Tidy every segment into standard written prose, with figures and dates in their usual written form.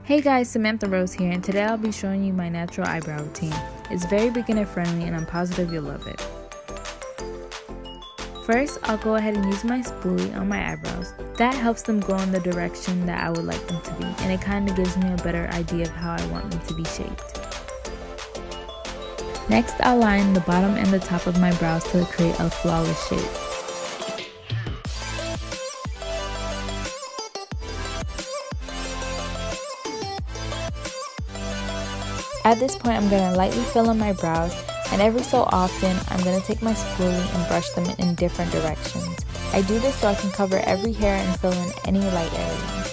Hey guys, Samantha Rose here, and today I'll be showing you my natural eyebrow routine. It's very beginner friendly and I'm positive you'll love it. First, I'll go ahead and use my spoolie on my eyebrows. That helps them go in the direction that I would like them to be, and it kind of gives me a better idea of how I want them to be shaped. Next, I'll line the bottom and the top of my brows to create a flawless shape. At this point, I'm going to lightly fill in my brows, and every so often, I'm going to take my spoolie and brush them in different directions. I do this so I can cover every hair and fill in any light areas.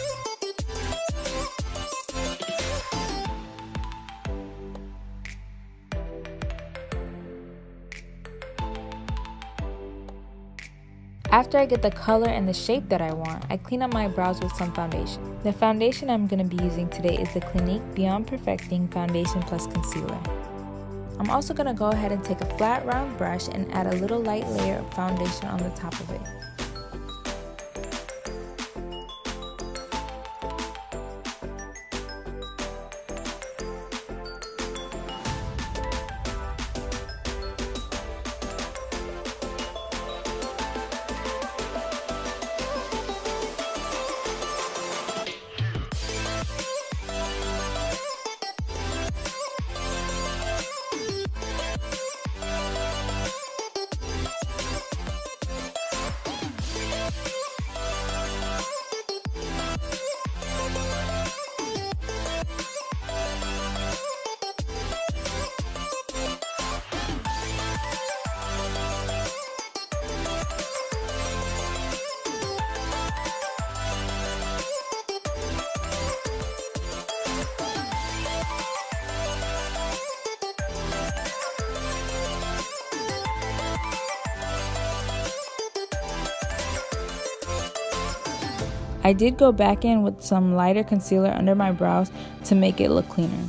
After I get the color and the shape that I want, I clean up my brows with some foundation. The foundation I'm going to be using today is the Clinique Beyond Perfecting Foundation Plus Concealer. I'm also going to go ahead and take a flat round brush and add a little light layer of foundation on the top of it. I did go back in with some lighter concealer under my brows to make it look cleaner.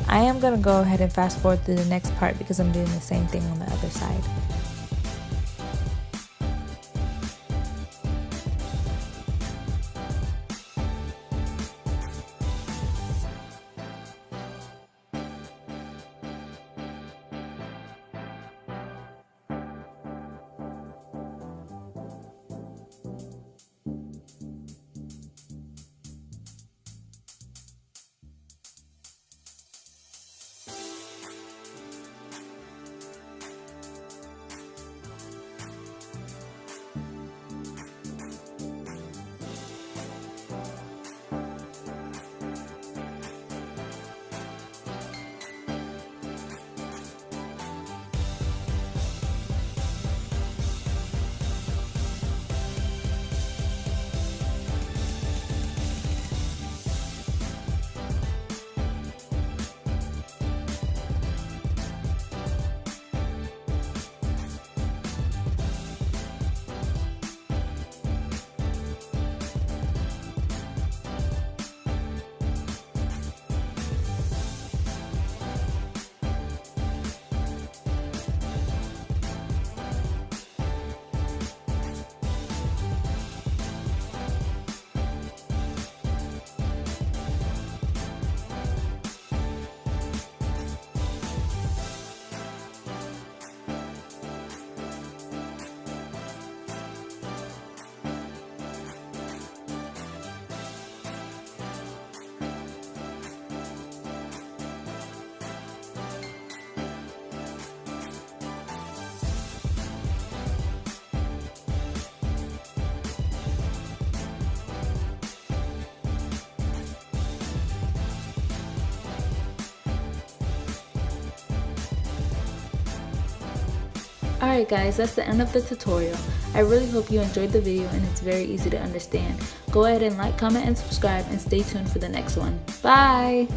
I am going to go ahead and fast forward to the next part because I'm doing the same thing on the other side. Alright guys, that's the end of the tutorial. I really hope you enjoyed the video and it's very easy to understand. Go ahead and like, comment, and subscribe, and stay tuned for the next one. Bye!